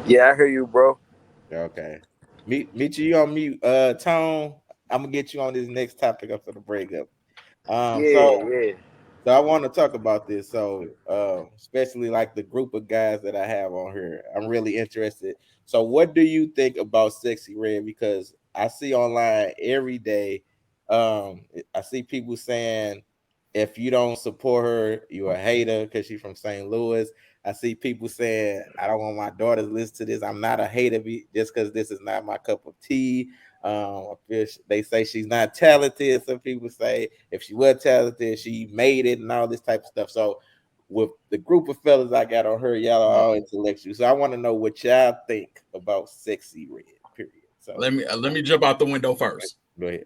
Yeah, I hear you, bro. Okay. Meet you on mute. Tone, I'm gonna get you on this next topic up for the breakup. Um, Yeah, so yeah. so I want to talk about this. So especially like the group of guys that I have on here. I'm really interested. So what do you think about Sexy Red? Because I see online every day, I see people saying if you don't support her, you're a hater because she's from St. Louis. I see people saying, I don't want my daughter to listen to this. I'm not a hater just because this is not my cup of tea. They say she's not talented. Some people say if she was talented, she made it and all this type of stuff. So, with the group of fellas I got on her, y'all are all intellectual. So, I want to know what y'all think about Sexy Red, period. So, Let me jump out the window first. go ahead.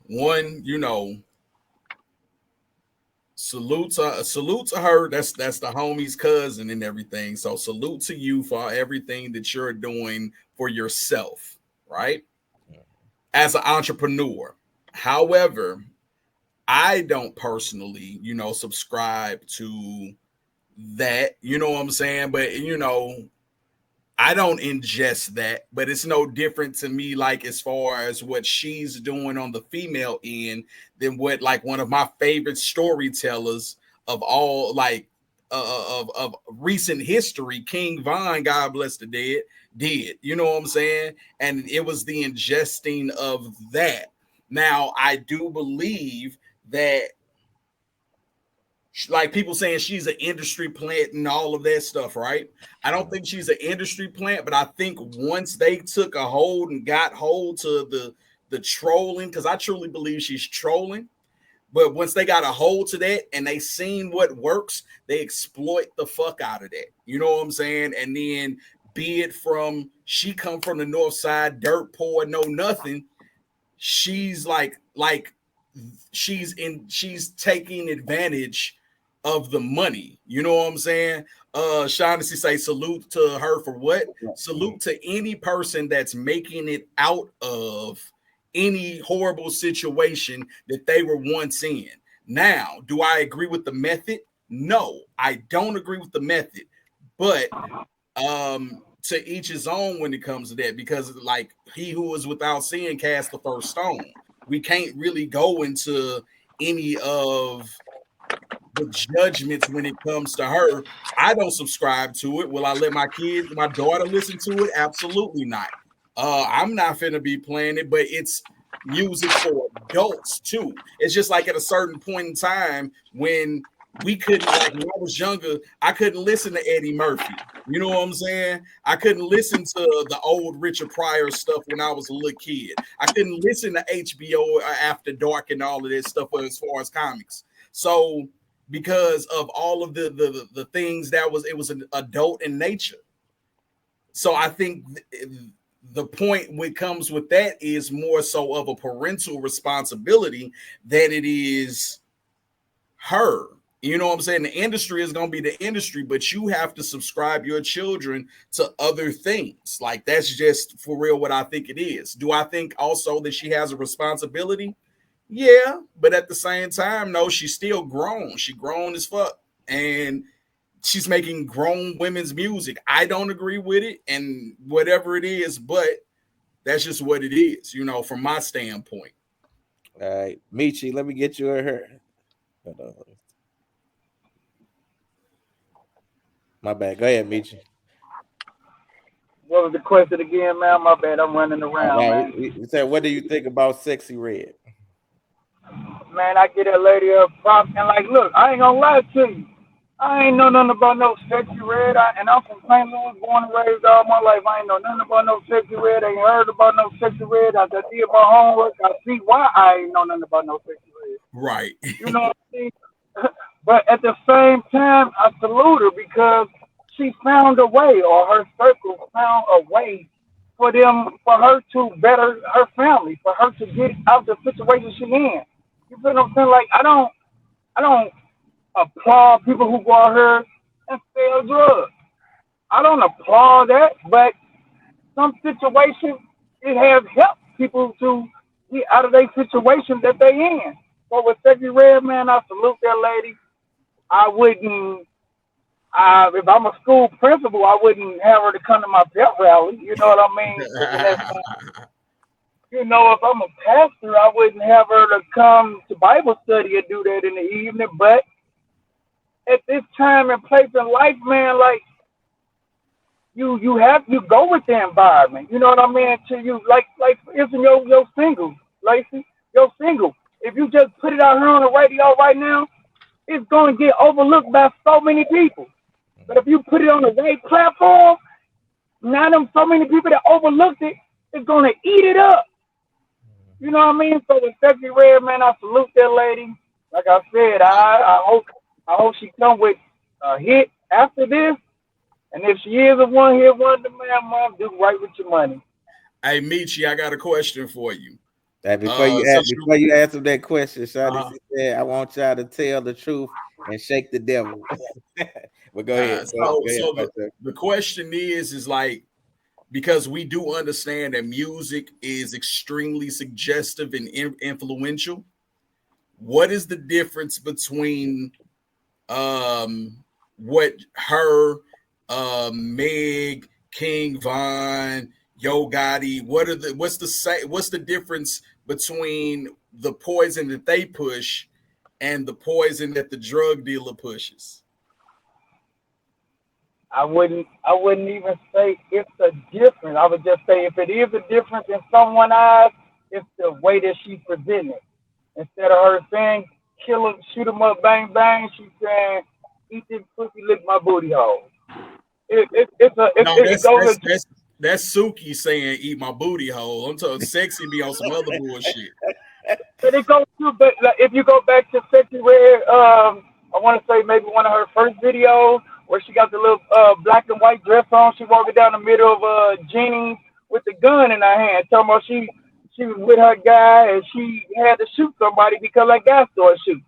One, salute to her. That's the homie's cousin and everything. So salute to you for everything that you're doing for yourself, right? As an entrepreneur. However, I don't personally, subscribe to that. You know what I'm saying? But I don't ingest that, but it's no different to me, like as far as what she's doing on the female end than what like one of my favorite storytellers of all of recent history, King Von, God bless the dead, did. You know what I'm saying? And it was the ingesting of that. Now I do believe that like people saying she's an industry plant and all of that stuff, right? I don't think she's an industry plant, but I think once they took a hold and got hold to the trolling, because I truly believe she's trolling. But once they got a hold to that and they seen what works, they exploit the fuck out of that. You know what I'm saying? And then be it from she come from the north side, dirt poor, no nothing. She's like she's taking advantage of the money. You know what I'm saying? Shaughnessy say salute to her for what? Salute to any person that's making it out of any horrible situation that they were once in. Now, do I agree with the method? No, I don't agree with the method. But to each his own when it comes to that, because like he who is without sin cast the first stone. We can't really go into any of the judgments when it comes to her. I don't subscribe to it. Will I let my daughter listen to it? Absolutely not. I'm not finna be playing it, but it's music for adults too. It's just like at a certain point in time when we couldn't, like when I was younger, I couldn't listen to Eddie Murphy. You know what I'm saying? I couldn't listen to the old Richard Pryor stuff when I was a little kid. I couldn't listen to HBO After Dark and all of this stuff as far as comics. So because of all of the things it was an adult in nature. So I think the point when it comes with that is more so of a parental responsibility than it is her. You know what I'm saying? The industry is going to be the industry, but you have to subscribe your children to other things. Like that's just for real what I think it is. Do I think also that she has a responsibility? Yeah, but at the same time, no, she's still grown. She grown as fuck. And she's making grown women's music. I don't agree with it and whatever it is, but that's just what it is, from my standpoint. All right, Michi, let me get you her. Hold on. My bad. Go ahead, Michi. What was the question again, man? My bad. I'm running around, Now man. we said, what do you think about Sexy Red? Man, I get that lady up prop and like, look, I ain't gonna lie to you. I ain't know nothing about no Sexy Red. And I'm from St. Louis, born and raised all my life. I ain't know nothing about no Sexy Red. I ain't heard about no Sexy Red. I did my homework. I see why I ain't know nothing about no Sexy Red. Right. You know what I mean? But at the same time, I salute her because she found a way, or her circle found a way for her to better her family, for her to get out the situation she in. You feel what I'm saying? Like I don't applaud people who go out here and sell drugs. I don't applaud that, but some situations it has helped people to get out of their situation that they in. So with Sexy Red, man, I salute that lady. I wouldn't If I'm a school principal, I wouldn't have her to come to my pep rally. You know what I mean? Thinking that's if I'm a pastor, I wouldn't have her to come to Bible study and do that in the evening. But at this time and place in life, man, like you go with the environment. You know what I mean? To you, like it's in your single, Lacey, your single. If you just put it out here on the radio right now, it's gonna get overlooked by so many people. But if you put it on the right platform, now them so many people that overlooked it, it's gonna eat it up. You know what I mean? So with Sexy Red, man, I salute that lady. Like I said, I hope she come with a hit after this. And if she is a one hit wonder, man, mom, do right with your money. Hey, Michi, I got a question for you. Hey, before you answer that question, Shawty, she said, I want y'all to tell the truth and shake the devil. But go ahead. So the question is like, because we do understand that music is extremely suggestive and influential. What is the difference between what her, Meg, King Von, Yo Gotti, what's the difference between the poison that they push and the poison that the drug dealer pushes? I wouldn't even say it's a difference. I would just say if it is a difference in someone's eyes, it's the way that she presented it. Instead of her saying kill him, shoot him up, bang bang, she's saying eat this pussy, lick my booty hole. That's Suki saying eat my booty hole. I'm talking Sexy be on some other bullshit. But it goes to, but like, if you go back to Sexy Red, I want to say maybe one of her first videos where she got the little black and white dress on. She walking down the middle of Jenny with the gun in her hand, talking about she was with her guy and she had to shoot somebody because that guy started shooting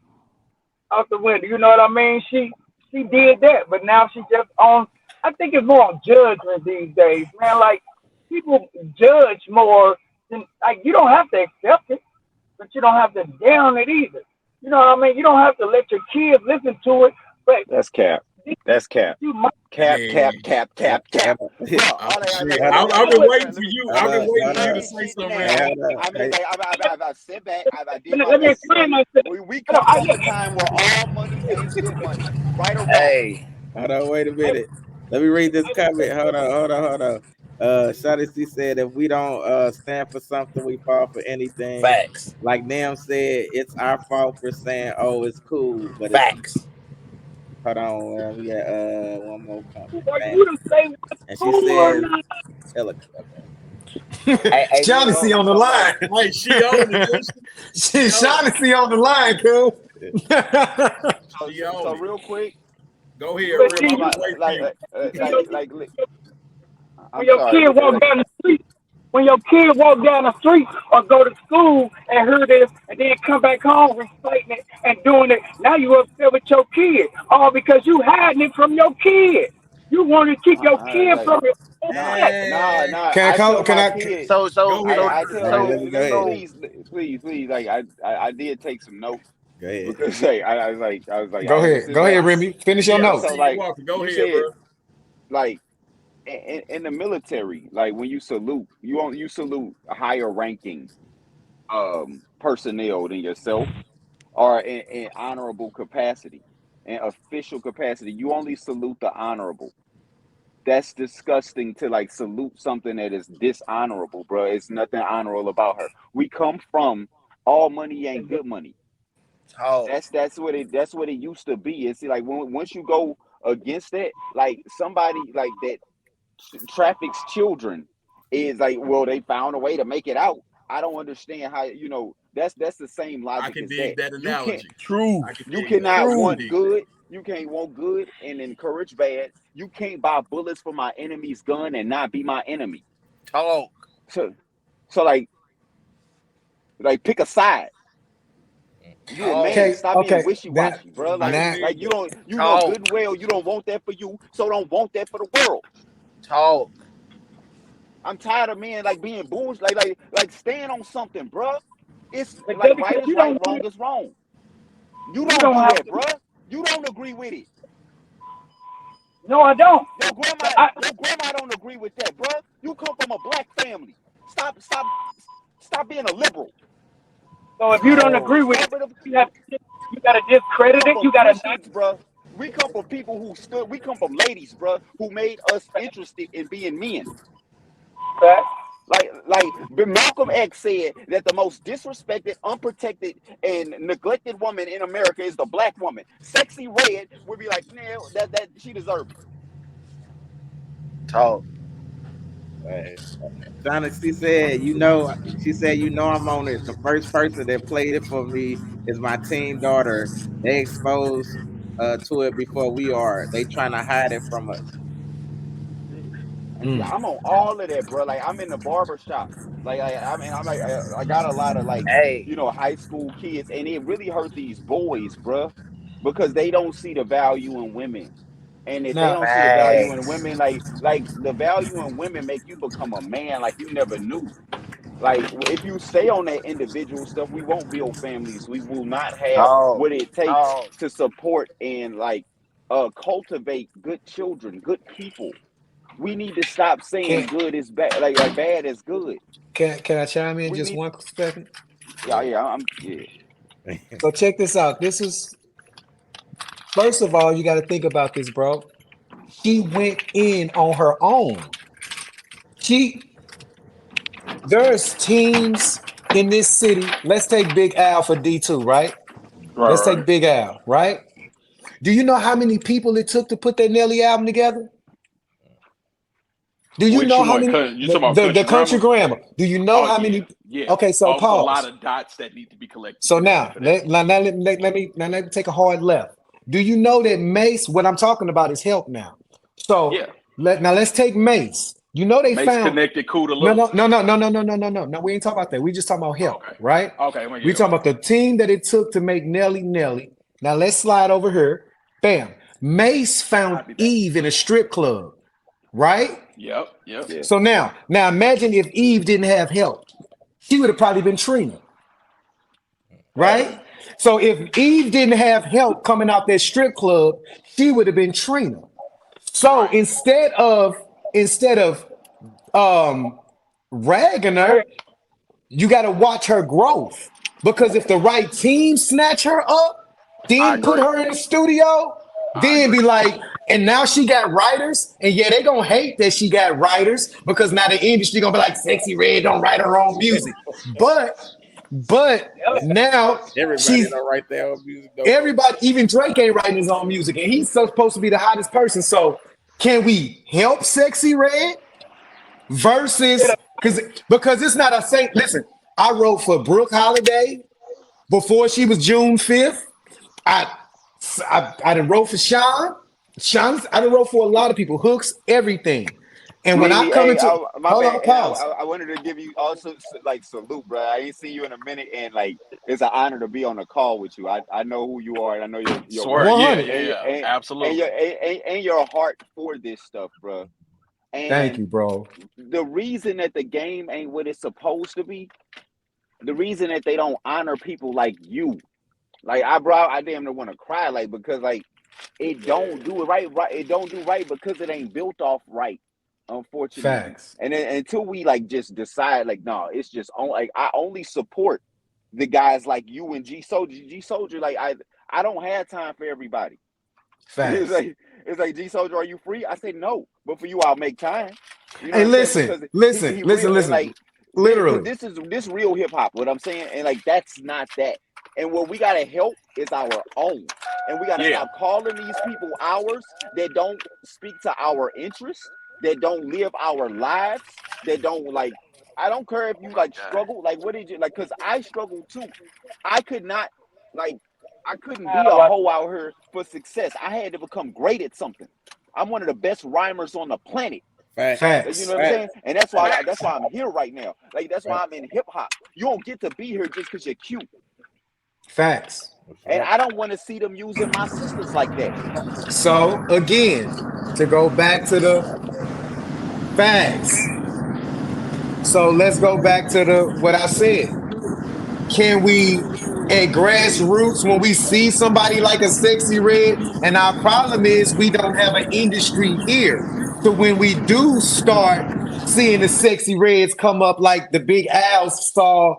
out the window. You know what I mean? She did that, but now she just on. I think it's more on judgment these days, man. Like people judge more than like you don't have to accept it, but you don't have to down it either. You know what I mean? You don't have to let your kids listen to it, but that's cap. That's cap. Cap. I've been waiting for you. I've been waiting for you to say something. I sit back. I did. Let me explain myself. We come from a time where all money ain't good money, right or wrong. Hey, hold on, wait a minute. Let me read this comment. Hold on. Shawty said, if we don't stand for something, we fall for anything. Facts. Like Nam said, it's our fault for saying, "Oh, it's cool," but facts. Hold on, we got one more comment. And she says, Shaughnessy on the line. Wait, she on it. Shaughnessy on the line, cool. So real quick, go ahead. When your kid walk down the street, or go to school and hear this, and then come back home reciting it and doing it, now you upset with your kid, all because you hiding it from your kid. You want to keep your kid from it. Nah. Please. Like I did take some notes. Go ahead. Because I was like, go ahead, Remy. Finish your notes. So like, go ahead, bro. Like in the military, like when you salute, you salute a higher ranking personnel than yourself, or in honorable capacity, in official capacity. You only salute the honorable. That's disgusting to like salute something that is dishonorable, bro. It's nothing honorable about her. We come from all money ain't good money. Oh. That's what it used to be. It's like once you go against that, like somebody like that traffics children is like, well, they found a way to make it out. I don't understand how that's the same logic. I can dig that analogy. You cannot want good. You can't want good and encourage bad. You can't buy bullets for my enemy's gun and not be my enemy. Talk. So like pick a side. You a man, stop being wishy-washy, bro. Like you know good and well you don't want that for you, so don't want that for the world. Talk. I'm tired of men like being bullshit, like stand on something, bro. It's like right is right, wrong is wrong. You don't do that, bro. You don't agree with it. No, I don't. I, Your grandma don't agree with that, bro. You come from a black family. Stop being a liberal. so if you don't Oh, agree with it, Conservative. you got to We discredit come it. from You got to not Christians, bro. We come from people who stood. We come from ladies, bro, who made us interested in being men. that. Malcolm X said that the most disrespected, unprotected, and neglected woman in America is the black woman. Sexy Red would be like, nah, that she deserves it. talk. Hey, Donna, she said, I'm on it. The first person that played it for me is my teen daughter. They exposed to it before we are. They trying to hide it from us. And see, I'm on all of that, bro. Like I'm in the barber shop. I mean, I got a lot of Hey, high school kids, and it really hurt these boys, bro, because they don't see the value in women. And if they Now, don't see the value in facts. women, like the value in women make you become a man like you never knew. Like if you stay on that individual stuff, we won't build families. We will not have Talk. what it takes Talk. to support and cultivate good children, good people. We need to stop saying can good is bad, like bad is good. can I chime in We just need, 1 second? yeah, Yeah. yeah, yeah. So check this out. This is first of all, you got to think about this, bro. She went in on her own. She there's teams in this city. Let's take Big Al for D2, right? Let's Right, take Big Al, right? Do you know how many people it took to put that Nelly album together? Do you which know how one? many You talking about the Country country Grammar? grammar? Do you know Oh how yeah, many? yeah. Okay, so Oh, it was a lot pause. of dots that need to be collected So now for that. let me take a hard left. Do you know that Mace? What I'm talking about is help now. So Yeah, let's take Mace. You know they Mace found connected cool to no Lil. no no no no no no no no no no. We ain't talking about that. We just talking about help, Okay, right? okay, well, We yeah, talking okay. about the team that it took to make Nelly Nelly. Now let's slide over here. Bam. Mace found I'll be back. Eve in a strip club, right? Yep. Yeah. So now imagine if Eve didn't have help. She would have probably been Trina, Facts. right? So if Eve didn't have help coming out that strip club, she would have been Trina. So Right. instead of um ragging her, you got to watch her growth. Because if the right team snatch her up, I then put agree. her in the studio, I then be agree. like, and now she got writers, and yeah, they gonna hate that she got writers because now the industry gonna be like, Sexy Red don't write her own music. But now Everybody she's don't write their own music no more. everybody, even Drake ain't writing his own music, and he's supposed to be the hottest person. So can we help Sexy Red versus because it's not a saint. Listen, I wrote for Brooke Holiday before she was June 5th. I I done wrote for Sean. I done wrote for a lot of people. Hooks, everything. And when I Remy, come hey, into my hold bad. on, And pause. I wanted to give you also salute, bro. I ain't seen you in a minute, and it's an honor to be on a call with you. I know who you are, and I know your Swear. work, 100. and Absolutely. your heart for this stuff, bro. Thank And you, bro. the reason that the game ain't what it's supposed to be, the reason that they don't honor people like you, I damn near want to cry, because it don't do it right. It don't do right because it ain't built off right, unfortunately. Facts. And then until we just decide no, it's just on I only support the guys like you and G Soldier. G Soldier, I don't have time for everybody. It's Facts. like G Soldier, are you free? I say no, but for you, I'll make time. You know Hey, what I'm saying? listen, Because listen, he listen, real and listen. because Literally. this real hip hop. What I'm saying, and that's not that. And what we gotta help is our own, and we gotta Yeah. stop calling these people ours that don't speak to our interests, that don't live our lives, that don't I don't care if you My God. struggle. What did you Because I struggle too. I could not like I couldn't be a hoe out here for success. I had to become great at something. I'm one of the best rhymers on the planet. Facts. You know Facts. what I'm Facts. saying? And that's Facts. why I'm here right now. That's why Facts. I'm in hip hop. You don't get to be here just because you're cute. Facts. That's And right. I don't want to see them using my sisters like that. So again, to go back to the facts. So let's go back to the what I said. Can we at grassroots when we see somebody like a Sexyy Red, and our problem is we don't have an industry here. So when we do start seeing the Sexyy Reds come up like the Big Al saw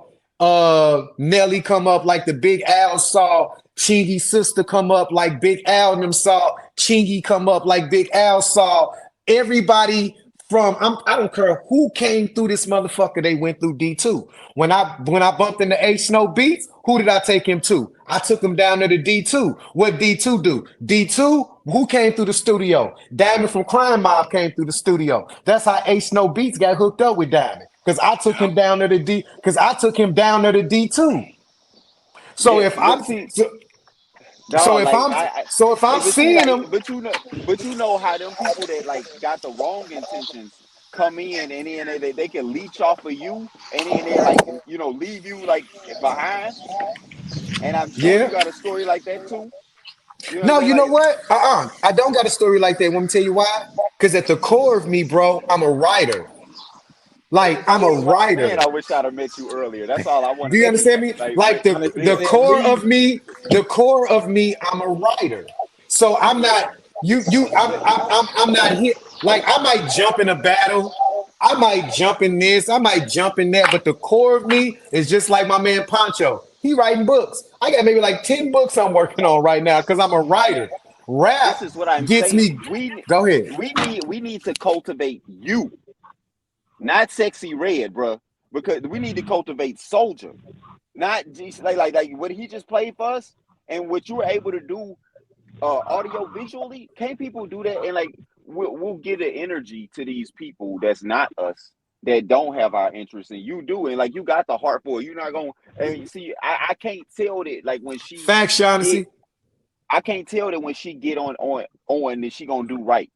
Nelly come up like the Big Al saw Chingy's sister come up like Big Al and them saw Chingy come up like Big Al saw everybody from I don't care who came through this motherfucker. They went through D2. When I bumped into H Snow Beats, who did I take him to? I took him down to the D2. What D2 do? D2, who came through the studio? Diamond from Crime Mob came through the studio. That's how H Snow Beats got hooked up with Diamond. Because I took him down to the D2. So Yeah, if but I'm see, so, so dog, if like I'm so if I'm but see, seeing like, him, but you know how them people that like got the wrong intentions come in and then they can leech off of you and then they like leave you like behind. And I'm sure you yeah. got a story like that too. You know what I'm No, saying? you know Like, what? I don't got a story like that. Want me to tell you why? Because at the core of me, bro, I'm a writer. Like I'm a man, writer. I wish I'd have met you earlier. That's all I Do wanted you to hear. understand me? Like, Like the Honestly, the yeah, said core leave. of me, I'm a writer. So I'm not I'm not here. Like I might jump in a battle. I might jump in this. I might jump in that. But the core of me is just like my man Pancho. He writing books. I got maybe like 10 books I'm working on right now because I'm a writer. Rap this is what I'm gets saying. me. Go ahead. We need to cultivate you, not Sexy Red, bro. Because we need to cultivate Soldier, not just like what he just played for us and what you were able to do audio visually. Can't people do that? And like we'll get an energy to these people that's not us, that don't have our interest, and you do, and like you got the heart for it. You're not gonna. And you see, I can't tell that like when she Facts, get. Shaughnessy. I can't tell that when she get on that she gonna do right.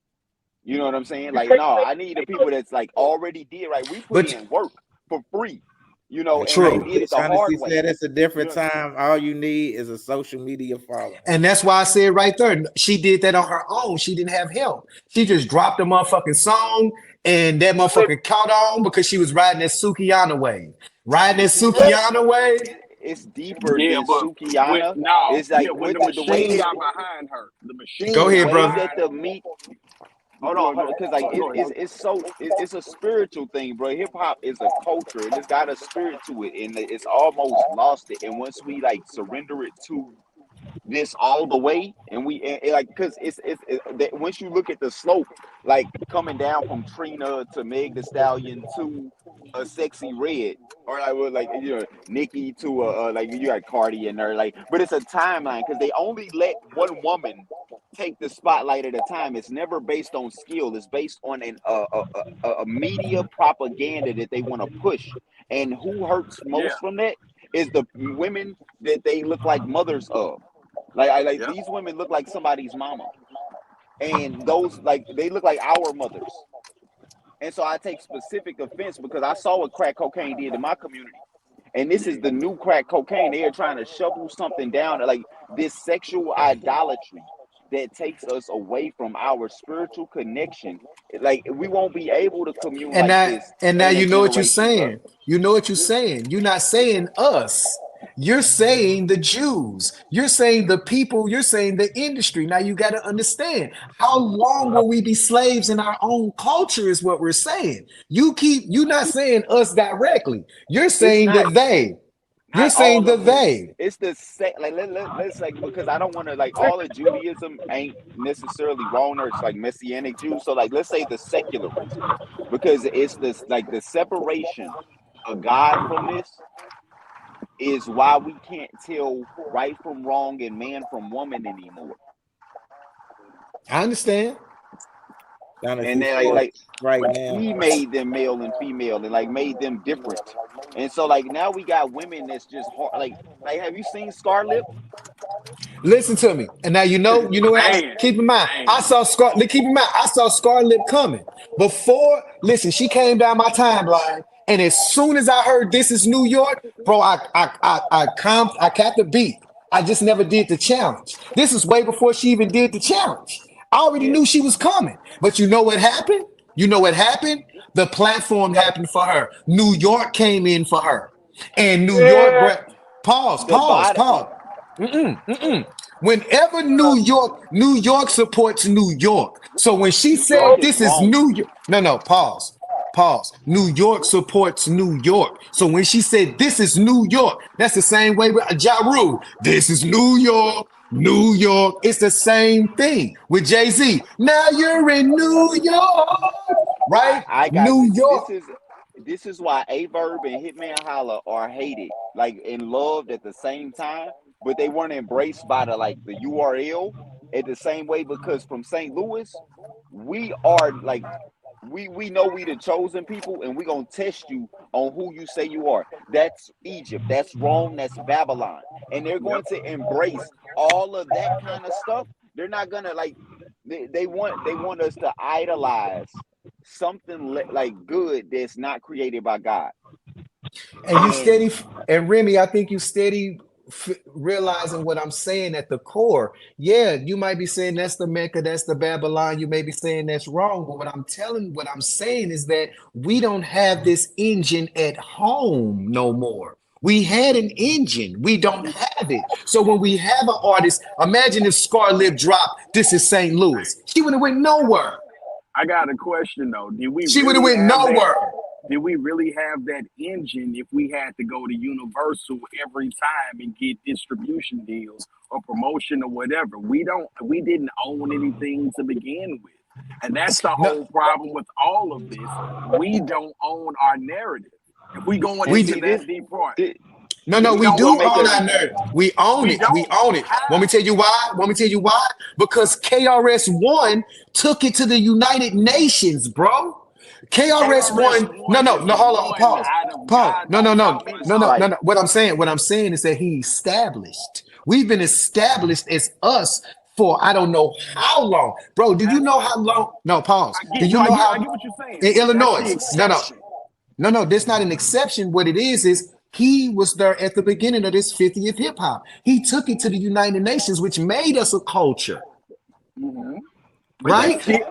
You know what I'm saying? Like, no, I need the people that's like already did right. We put But in work for free, and we true. did it the Honestly hard way. said it's a You different know, time. All you need is a social media following. And that's why I said right there, she did that on her own. She didn't have help. She just dropped a motherfucking song, and that motherfucker caught on because she was riding that Sukiyana wave. Riding but that see, but Sukiyana wave. it's deeper Yeah, than but Sukiyana. It's yeah, like when with the the way machine that got behind her, the Go machine the ahead, got way brother. that behind the her. meat. Go, Hold on, go, because like go ahead. it's a spiritual thing, bro. Hip hop is a culture, and it's got a spirit to it, and it's almost lost it. And once we like surrender it to this all the way, and like because that once you look at the slope, like coming down from Trina to Meg the Stallion to a Sexy Red, or like Nikki to like you got Cardi in there, like, but it's a timeline because they only let one woman take the spotlight at a time. It's never based on skill. It's based on a media propaganda that they want to push, and who hurts Yeah, most from that is the women that they look like mothers of. Like yeah. these women look like somebody's mama, and those like they look like our mothers. And so I take specific offense because I saw what crack cocaine did in my community, and this is the new crack cocaine. They are trying to shovel something down, like this sexual idolatry that takes us away from our spiritual connection. Like we won't be able to commune And like now, this and now in a you know what you're generation, bro. saying. You know what you're saying. You're not saying us. You're saying the Jews. You're saying the people. You're saying the industry. Now you got to understand how long will we be slaves in our own culture is what we're saying. You're not saying us directly. You're It's saying the not. they. You're Not saying all the of them. they. It's the like let's like because I don't want to like all of Judaism ain't necessarily wrong or it's like messianic Jews. So like let's say the secularists because it's this like the separation of God from this is why we can't tell right from wrong and man from woman anymore. I understand. And Honestly then said right now. he made them male and female and like made them different. And so like now we got women that's just hard like have you seen Scarlett? Listen to me. And now you know what? Man, Keep in mind, man. I saw Keep in mind, I saw Scarlett coming before. Listen, she came down my timeline, and as soon as I heard "This Is New York," bro, I capped the beat. I just never did the challenge. This is way before she even did the challenge. I already Yeah. knew she was coming. But you know what happened? You know what happened? The platform happened for her. New York came in for her, and New York Yeah, grabbed. Pause. The bottom. Whenever New York supports New York. So when she New York said is this is wrong. New York, pause. New York supports New York. So when she said this is New York, that's the same way with Ja Rule. This is New York. New York. It's the same thing with Jay-Z. Now you're in New York, right? I got New you. York. This is why Averb and Hitman Holla are hated, like and loved at the same time, but they weren't embraced by the URL at the same way because from St. Louis, we are like we know we the chosen people and we gonna test you on who you say you are. That's Egypt, that's Rome, that's Babylon. And they're going to embrace all of that kind of stuff. They're not gonna they want us to idolize something like good that's not created by God. And you And steady, and Remy, I think you steady realizing what I'm saying at the core. Yeah, you might be saying that's the Mecca, that's the Babylon. You may be saying that's wrong, but what I'm saying is that we don't have this engine at home no more. We had an engine, we don't have it. So when we have an artist, imagine if Scarlett dropped "This Is St. Louis," she would have went nowhere. I got a question though. She would have went nowhere. Did we really have that engine if we had to go to Universal every time and get distribution deals or promotion or whatever? We didn't own anything to begin with. And that's the No, whole problem with all of this. We don't own our narrative. If we going and into see that deep part, No, we we don't do I'm gonna own make own a our our narrative. narrative. We own We it. We don't. own it. Want me How? to tell you why? Because KRS One took it to the United Nations, bro. KRS KRS One. No, One no, is no. Hold on. one Pause. out of Pause. God No, no, knows no, how many no, no, songs. no, right. no. What I'm saying is that he established. We've been established as us for I don't know how long, bro. Do you That's know how long? No, pause. I Do get no, you know I how get what you're saying, in but that's the Illinois? No, no. exception. No, that's not an exception. What it is he was there at the beginning of this 50th hip hop. He took it to the United Nations, which made us a culture, Hmm. But right? that's it.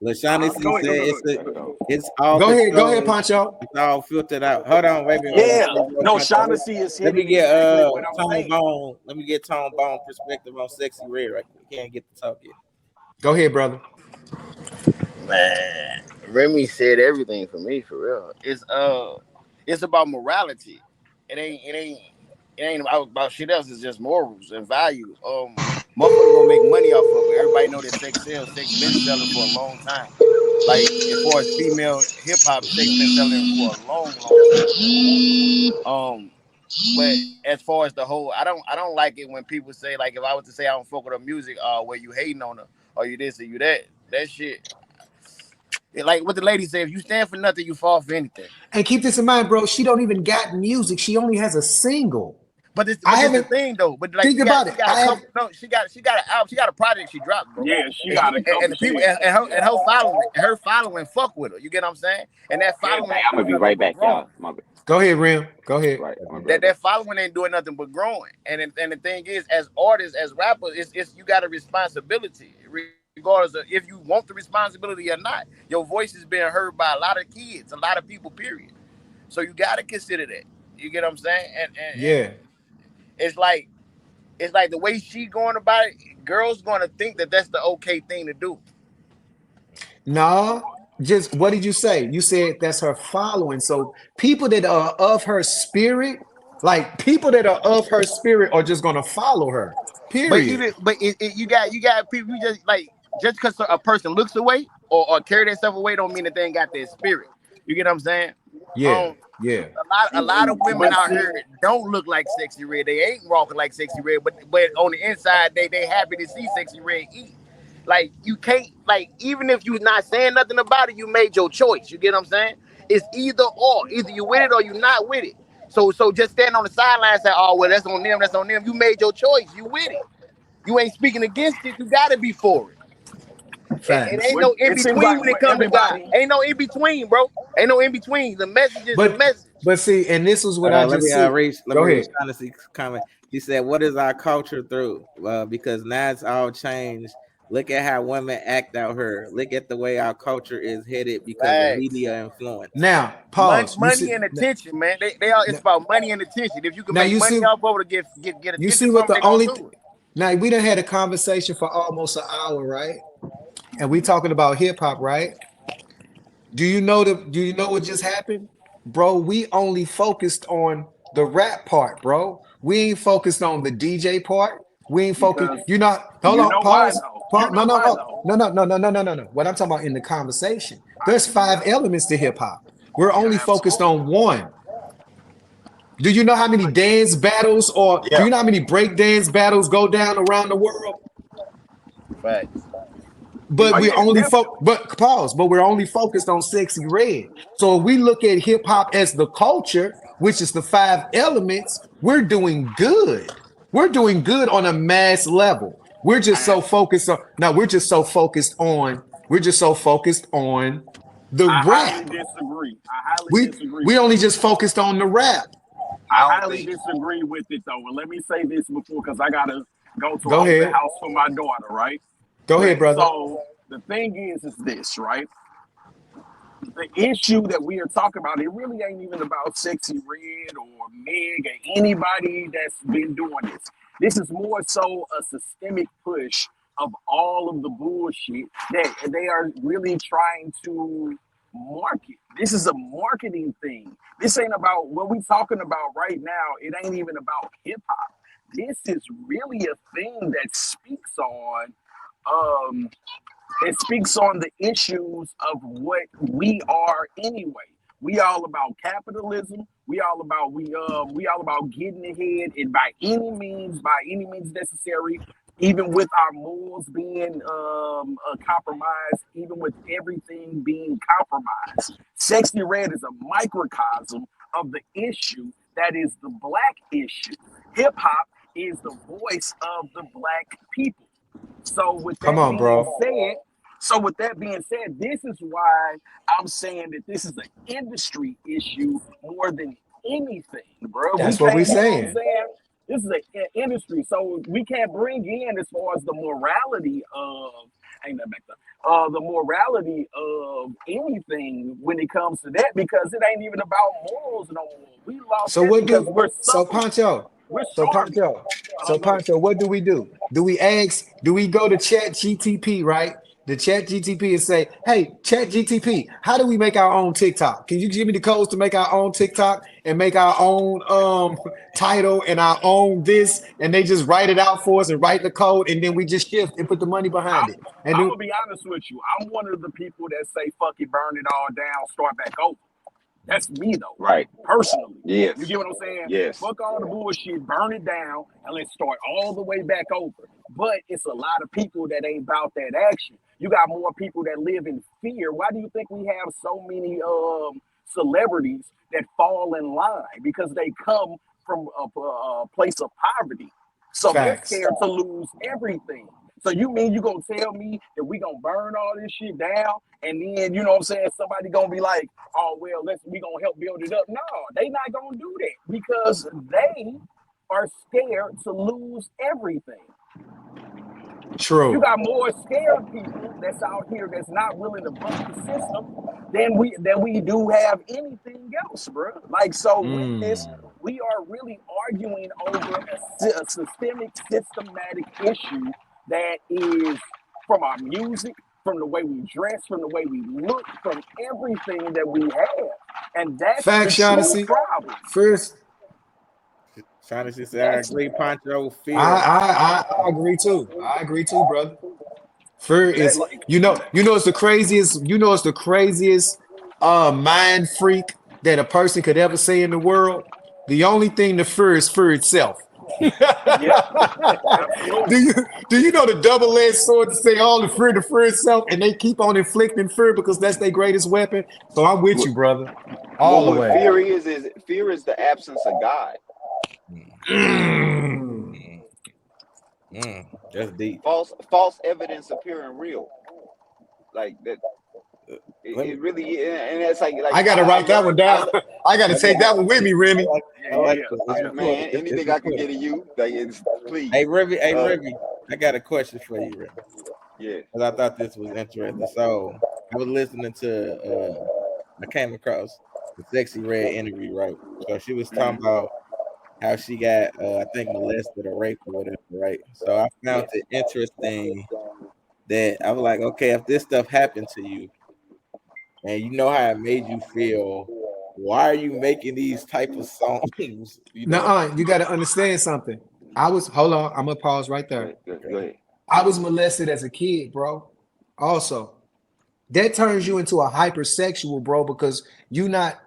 Lashawn Go ahead, said go ahead. it's all Go ahead, controlled. Pancho. It's all filtered out. Hold on, wait a minute. Yeah, Before you go, no, Pancho, Shaughnessy is let me hitting get exactly what I'm Tone saying. Bone. Let me get Tone Bone perspective on Sexy Red right quick. Can't get to talk yet. Go ahead, brother. Man, Remy said everything for me, for real. It's about morality. It ain't about shit else. It's just morals and values. Motherfucker gonna make money off of it. Everybody know that sex sells. Sex been selling for a long time. Like as far as female hip hop, sex been selling for a long, long time. But as far as the whole, I don't like it when people say, like, if I was to say I don't fuck with her music, where you hating on her or you this or you that shit. Like what the lady said, if you stand for nothing, you fall for anything. And keep this in mind, bro. She don't even got music. She only has a single. But this, I but this the haven't thing though. But like think about it. she got a I have couple. No, she got an album. She got a project she dropped, bro. Yeah, she And, she, got a and couple the people shit. and her following fuck with her. You get what I'm saying? And that Yeah, following Hey, ain't I'm gonna doing be nothing right but back, growing. y'all. My bad. go ahead, Rim. Go ahead. Right. I'm gonna be That right back. that following ain't doing nothing but growing. And the thing is, as artists, as rappers, it's you got a responsibility, regardless of if you want the responsibility or not. Your voice is being heard by a lot of kids, a lot of people. Period. So you got to consider that. You get what I'm saying? And Yeah. it's like the way she going about it. Girls gonna think that that's the okay thing to do. No, just what did you say? You said that's her following. So people that are of her spirit, like people that are of her spirit are just gonna follow her. But Period. even but you got people you just because a person looks away or carry themselves away don't mean that they ain't got their spirit. You get what I'm saying? Yeah, Um, yeah. a lot of women But out see, here don't look like Sexy Red. They ain't walking like Sexy Red, but on the inside they happy to see Sexy Red eat. Like you can't like even if you're not saying nothing about it, you made your choice. You get what I'm saying? It's either or. Either you with it or you not with it. So just stand on the sideline and say, oh well, that's on them, that's on them. You made your choice. You with it. You ain't speaking against it. You gotta be for it. It Facts. ain't no in it seems like between when it with come to God. everybody, Ain't no in between, bro. Ain't no in between. The message is the But message. but see, and this was what Hold I on, let just me said. reach. Let me Go reach ahead. Shaughnessy's comment. He said, "What is our culture through? Because now it's all changed. Look at how women act out here. Look at the way our culture is headed because of Facts. media influence. Now, Money, pause. You money see, and attention, man. They are. It's about money and attention. If you can now make you money see, off of it to get you attention see what from it, the they gonna only. do it. Now we done had a conversation for almost an hour, right? And we talking about hip hop, right? Do you know what just happened? Bro, we only focused on the rap part, bro. We ain't focused on the DJ part. We ain't focused. Because You're not, hold you on, know why pause. though. You Pause. No, know no, why no. though. No, no, no, no, no, no, no, no. What I'm talking about in the conversation. There's Yeah, 5 elements to hip hop. We're yeah, only focused absolutely. on one. Do you know how many dance battles or do Yeah. you know how many break dance battles go down around the world? Facts. But Oh we're yeah, only definitely. but pause, but we're only focused on Sexy Red. So if we look at hip hop as the culture, which is the 5 elements, we're doing good. We're doing good on a mass level. We're just I so focused on now we're just so focused on the I highly rap. disagree. I highly We disagree we with only that. just focused on the rap. I I don't highly think. disagree with it though. And let me say this before, because I gotta go to an Go open ahead. house for my daughter, right? Go But ahead, brother. so the thing is this, right? The issue that we are talking about, it really ain't even about Sexy Red or Meg or anybody that's been doing this. This is more so a systemic push of all of the bullshit that they are really trying to market. This is a marketing thing. This ain't about what we talking about right now. It ain't even about hip hop. This is really a thing that speaks on um, it speaks on the issues of what we are anyway. We all about capitalism. We all about getting ahead, and by any means necessary. Even with our morals being compromised, even with everything being compromised, Sexy Red is a microcosm of the issue that is the black issue. Hip hop is the voice of the black people. So with Come that on, being bro. said, so with that being said, this is why I'm saying that this is an industry issue more than anything, bro. We That's what can't, we you know what I'm saying. saying? This is an industry, so we can't bring in as far as the morality of ain't that back there. The morality of anything when it comes to that because it ain't even about morals no more. We lost So that what because do we're so suffering. Pancho? We're So starving. Pancho. So Go ahead. Pancho, what do we do? Do we ask, do we go to Chat GTP, right? The Chat GTP and say, hey, Chat GTP, how do we make our own TikTok? Can you give me the codes to make our own TikTok and make our own title and our own this? And they just write it out for us and write the code and then we just shift and put the money behind it. And I'm then gonna be honest with you. I'm one of the people that say fuck it, burn it all down, start back over. That's me though, Right. personally. You Yes. get what I'm saying? Yes. Fuck all the bullshit, burn it down, and let's start all the way back over. But it's a lot of people that ain't about that action. You got more people that live in fear. Why do you think we have so many celebrities that fall in line? Because they come from a place of poverty. So they're facts. scared to lose everything. So you mean you gonna tell me that we gonna burn all this shit down and then you know what I'm saying somebody gonna be like, oh well, we gonna help build it up. No, they not gonna do that because they are scared to lose everything. You True. got more scared people that's out here that's not willing to buck the system than we do have anything else, bro. Like so with this, Mm. we are really arguing over a systemic, systematic issue that is from our music, from the way we dress, from the way we look, from everything that we have, and that's the Facts, true Shaughnessy. problem. First, Shaughnessy said, I That's agree, Pancho. I, Fear. I agree too. I agree too, brother. Fear that is, like it's the craziest, it's the craziest mind freak that a person could ever say in the world. The only thing to fear is fear itself. do yeah, absolutely. you do you know the double-edged sword to say all the fear itself, and they keep on inflicting fear because that's their greatest weapon? So I'm with What, you, brother, what all the what way. fear is the absence of God. Mm. That's deep. False evidence appearing real. Like that. Let me It really is, and it's like I got to write that one I down. learned. I got to let me take that one with me, I Remy. like Yeah, I yeah, like yeah. this. It's recorded. Man, It's anything I can recorded. get to you, like it's Hey please. Remy, Uh, I got a question for you, Remy. Yeah. because I thought this was interesting. So I was listening to I came across the Sexy Red interview, right? So she was talking Hmm. about how she got I think molested or raped or whatever, right? So I found Yes. it interesting that I was like, okay, if this stuff happened to you and you know how it made you feel, why are you making these type of songs? You know? Nuh-uh, you got to understand something. Hold on, I'm gonna pause right Go there. ahead. Go Okay. ahead. I was molested as a kid, bro. Also, that turns you Hmm. into a hypersexual, bro, because you not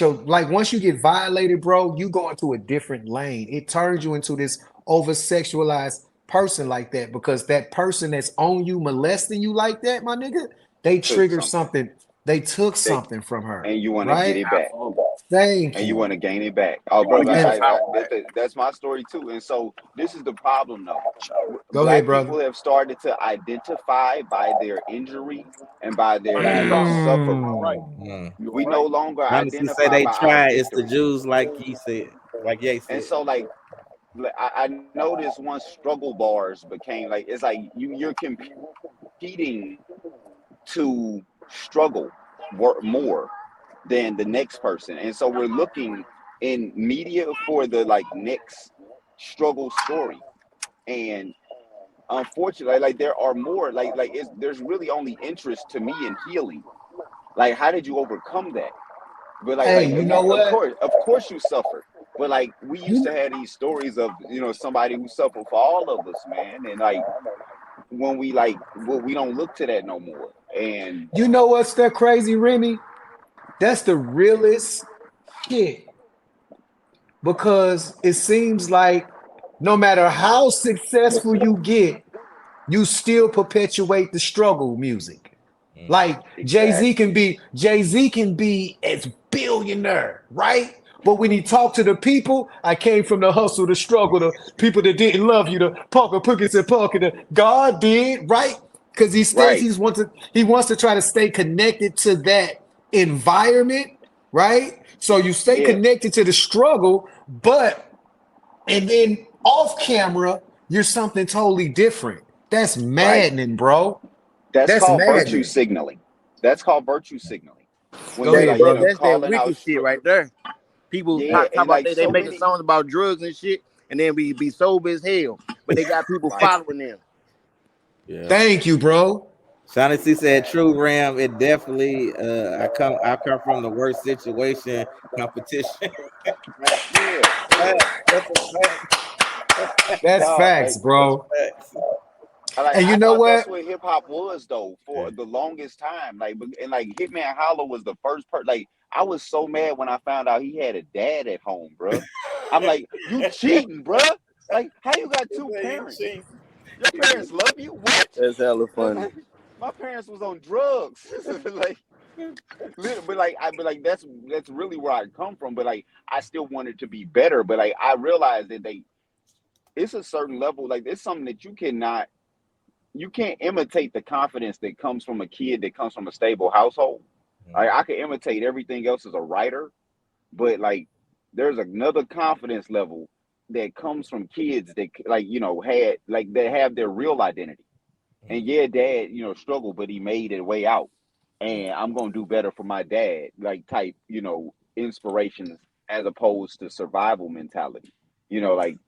your like once you get violated, bro, you go into a different lane. It turns you into this over sexualized person like that because that person that's on you molesting you like that, my nigga, they Took trigger something. something. They took They something from her, and you want to get right? it back. Absolutely. Thank And you you. want to gain it back. Oh, You want to brother, get And your power back. that's my story too. And so this is the problem, though. go ahead, Black brother. people have started to identify by their injury and by their, Right, brother. All suffering. right. Mm. Mm. You're We no right. longer Honestly, say identify they by our try. It's the victories. Jews, like he said, like Ye And said. so, like, I noticed once struggle bars became like it's like you're competing to struggle more than the next person. And so we're looking in media for the like next struggle story. And unfortunately, like there are more like there's really only interest to me in healing. Like how did you overcome that? But Hey, you know what? of course you suffered. But like we used You to have these stories of somebody who suffered for all of us, man. And like when we like well, we don't look to that no more. And you know what's that crazy, Remy? That's the realest shit because it seems like no matter how successful you get, you still perpetuate the struggle music. Mm. Like exactly. Jay-Z can be as billionaire, right? But when he talked to the people, I came from the hustle, the struggle, the people that didn't love you, the Parker Pickens and Parker, the God did, right? Because Right. he wants to try to stay connected to that environment, right? So you stay Yeah. connected to the struggle, but and then off camera, you're something totally different. That's Right. maddening, bro. That's That's called virtue maddening. signaling. That's called virtue signaling. When Go you ahead, like, brother. That's that calling out wicked shit right there. People yeah, talk and about like they so making many songs about drugs and shit, and then be sober as hell, but they got people right. following them. Yeah. Thank you, bro. Shaughnessy said, "True, Ram. It definitely. I come from the worst situation, competition. Right. Yeah. Fact. That's a fact. That's Dog, facts, That's bro. facts. And you I know thought what? that's what hip hop was though Yeah. for the longest time. Like and like Hitman Holla was the first person. Like I was so mad when I found out he had a dad at home, bruh. I'm like, you cheating, bruh. Like how you got He two said you parents? cheat. Your He said parents love you? What? That's hella funny. Like, my parents was on drugs. Like but like that's really where I come from. But like I still wanted to be better. But like I realized that it's a certain level. Like it's something that you can't imitate the confidence that comes from a kid that comes from a stable household. Like I can imitate everything else as a writer, but like there's another confidence level that comes from kids that like had like that have their real identity. And Mm. yeah, dad, struggled, but he made it way out. Yeah. And I'm gonna do better for my dad, like type, inspirations as opposed to survival mentality. Like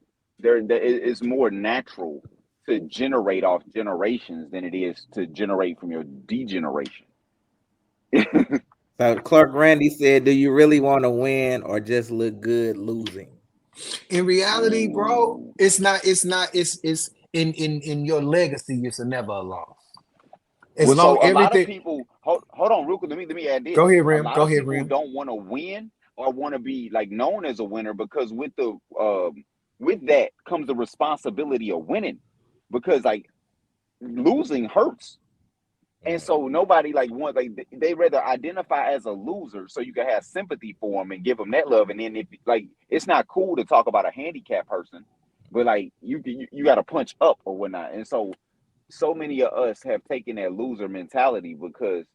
it's more natural to generate off generations than it is to generate from your degeneration. So Clark Randy said, "Do you really want to win or just look good losing?" In reality, bro, Ooh. it's in your legacy, it's a never a loss. As Well, long so a lot of everything people hold on real quick. Let me add go this. ahead, A Rim. lot Go of ahead, people Rim. don't want to win or want to be like known as a winner because with that comes the responsibility of winning because like losing hurts. And Mm. so nobody like want like they rather identify as a loser so you can have sympathy for them and give them that love. And then if like it's not cool to talk about a handicapped person, but like you got to punch up or whatnot. And so many of us have taken that loser mentality because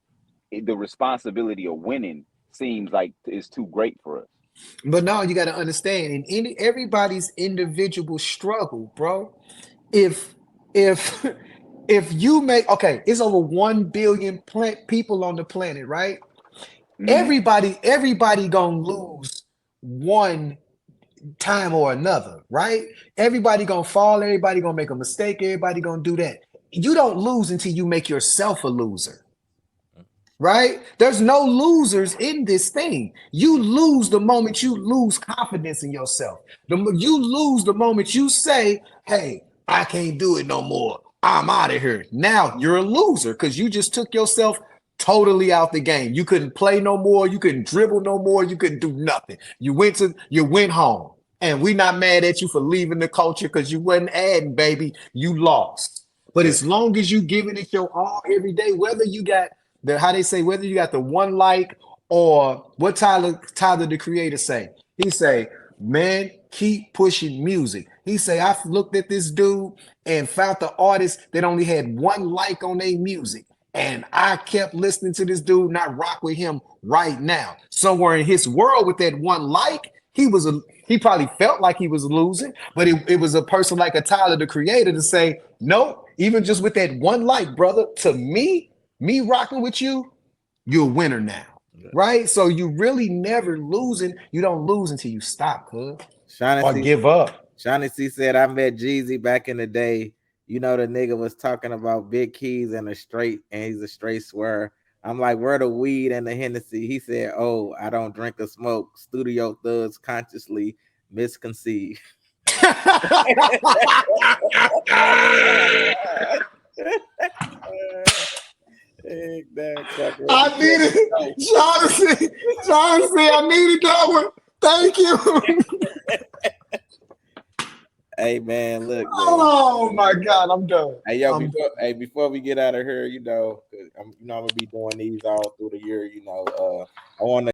the responsibility of winning seems like it's too great for us. But no, you got to understand in everybody's individual struggle, bro. If if If you make it's over 1 billion people on the planet, right? Mm-hmm. Everybody gonna lose one time or another, right? Everybody gonna fall, everybody gonna make a mistake, everybody gonna do that. You don't lose until you make yourself a loser, right? There's no losers in this thing. You lose the moment you lose confidence in yourself. You lose the moment you say, hey, I can't do it no more. I'm out of here. Now you're a loser because you just took yourself totally out the game. You couldn't play no more. You couldn't dribble no more. You couldn't do nothing. You went home. And we not mad at you for leaving the culture because you wasn't adding, baby. You lost. But Yeah. as long as you giving it your all every day, whether you got how they say, whether you got the one like or what Tyler the creator say. He say, man, keep pushing music. He say, I've looked at this dude and found the artist that only had one like on their music. And I kept listening to this dude, not rock with him right now. Somewhere in his world with that one like, he probably felt like he was losing, but it was a person like a Tyler, the creator, to say, no, even just with that one like, brother, to me rocking with you, you're a winner now. Yeah. Right? So you really never losing. You don't lose until you stop, cuz. Or Shaughnessy, give up. Shaughnessy said, I met Jeezy back in the day. You know, the nigga was talking about big keys and he's a straight swear. I'm like, where the weed and the Hennessy? He said, oh, I don't drink or smoke. Studio thugs consciously misconceived. I needed Shaughnessy, I needed that one. Thank you. Hey man, look, man. Oh my God, I'm done. Hey yo, before we get out of here, you know, I'm gonna be doing these all through the year. You know, I want to